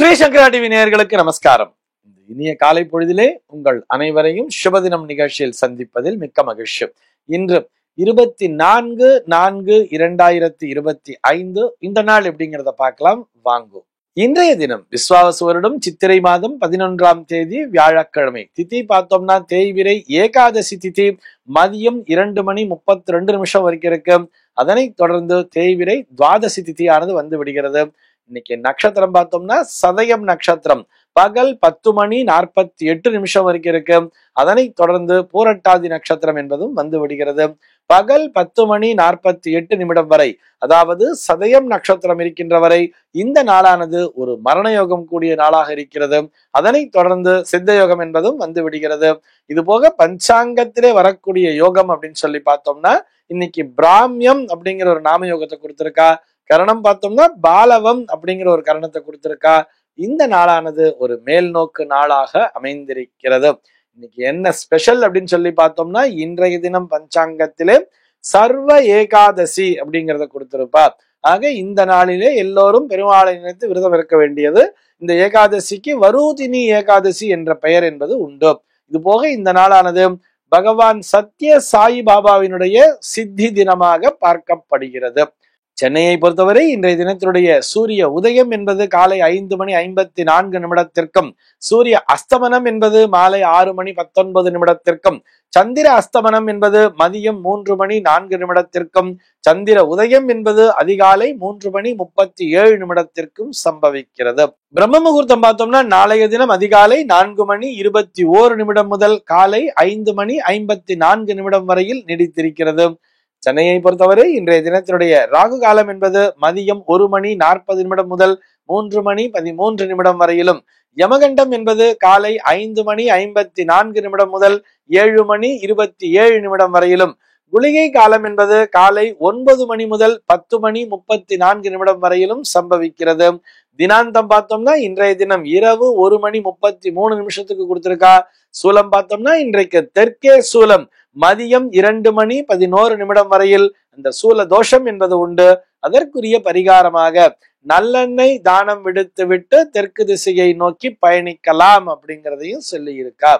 ஸ்ரீ சங்கரா TV நேயர்களுக்கு நமஸ்காரம். இனிய காலை பொழுதிலே உங்கள் அனைவரையும் சுபதினம் நிகழ்ச்சியில் சந்திப்பதில் மிக்க மகிழ்ச்சி. இன்று 24/4/2025 இந்த நாள் எப்படிங்கிறத பார்க்கலாம் வாங்கும். இன்றைய தினம் விஸ்வாவசு வருடம் சித்திரை மாதம் 11ஆம் தேதி வியாழக்கிழமை. திதி பார்த்தோம்னா தேய்விரை ஏகாதசி திதி மதியம் 2:32 வரைக்கும் இருக்கு. அதனைத் தொடர்ந்து தேய்விரை துவாதசி திதியானது வந்து விடுகிறது. இன்னைக்கு நட்சத்திரம் பார்த்தோம்னா சதயம் நட்சத்திரம் பகல் 10:48 வரைக்கும் இருக்கு. அதனை தொடர்ந்து பூரட்டாதி நட்சத்திரம் என்பதும் வந்து விடுகிறது. பகல் 10:48 வரை, அதாவது சதயம் நட்சத்திரம் இருக்கின்ற வரை இந்த நாளானது ஒரு மரண யோகம் கூடிய நாளாக இருக்கிறது. அதனை தொடர்ந்து சித்த யோகம் என்பதும் வந்து விடுகிறது. இது போக பஞ்சாங்கத்திலே வரக்கூடிய யோகம் அப்படின்னு சொல்லி பார்த்தோம்னா இன்னைக்கு பிராமியம் அப்படிங்கிற ஒரு நாம யோகத்தை கொடுத்திருக்கா. கரணம் பார்த்தோம்னா பாலவம் அப்படிங்கிற ஒரு கரணத்தை கொடுத்திருக்கா. இந்த நாளானது ஒரு மேல் நோக்கு நாளாக அமைந்திருக்கிறது. இன்னைக்கு என்ன ஸ்பெஷல் அப்படின்னு சொல்லி பார்த்தோம்னா இன்றைய தினம் பஞ்சாங்கத்திலே சர்வ ஏகாதசி அப்படிங்கிறத கொடுத்திருப்பா. ஆக இந்த நாளிலே எல்லோரும் பெருமாளை நினைத்து விரதம் இருக்க வேண்டியது. இந்த ஏகாதசிக்கு வரூதினி ஏகாதசி என்ற பெயர் என்பது உண்டு. இது போக இந்த நாளானது பகவான் சத்ய சாயி பாபாவினுடைய சித்தி தினமாக பார்க்கப்படுகிறது. சென்னையை பொறுத்தவரை இன்றைய தினத்தினுடைய சூரிய உதயம் என்பது காலை 5:54 சூரிய அஸ்தமனம் என்பது மாலை 6:19 சந்திர அஸ்தமனம் என்பது மதியம் 3:04 சந்திர உதயம் என்பது அதிகாலை 3:37 சம்பவிக்கிறது. பிரம்ம முகூர்த்தம் பார்த்தோம்னா நாளைய தினம் அதிகாலை 4:21 முதல் காலை 5:54 வரையில் நீடித்திருக்கிறது. சென்னையை பொறுத்தவரை இன்றைய தினத்தினுடைய ராகு காலம் என்பது மதியம் 1:40 முதல் 3:13 வரையிலும், யமகண்டம் என்பது காலை 5:54 முதல் 7:27 வரையிலும், குளிகை காலம் என்பது காலை 9 முதல் 10:34 வரையிலும் சம்பவிக்கிறது. தினாந்தம் பார்த்தோம்னா இன்றைய தினம் இரவு 1:33 கொடுத்திருக்கா. சூலம் பார்த்தோம்னா இன்றைக்கு தெற்கே சூலம் மதியம் 2:11 வரையில் அந்த சூல தோஷம் என்பது உண்டு. அதற்குரிய பரிகாரமாக நல்லெண்ணெய் தானம் விடுத்து விட்டு தெற்கு திசையை நோக்கி பயணிக்கலாம் அப்படிங்கிறதையும் சொல்லி இருக்கா.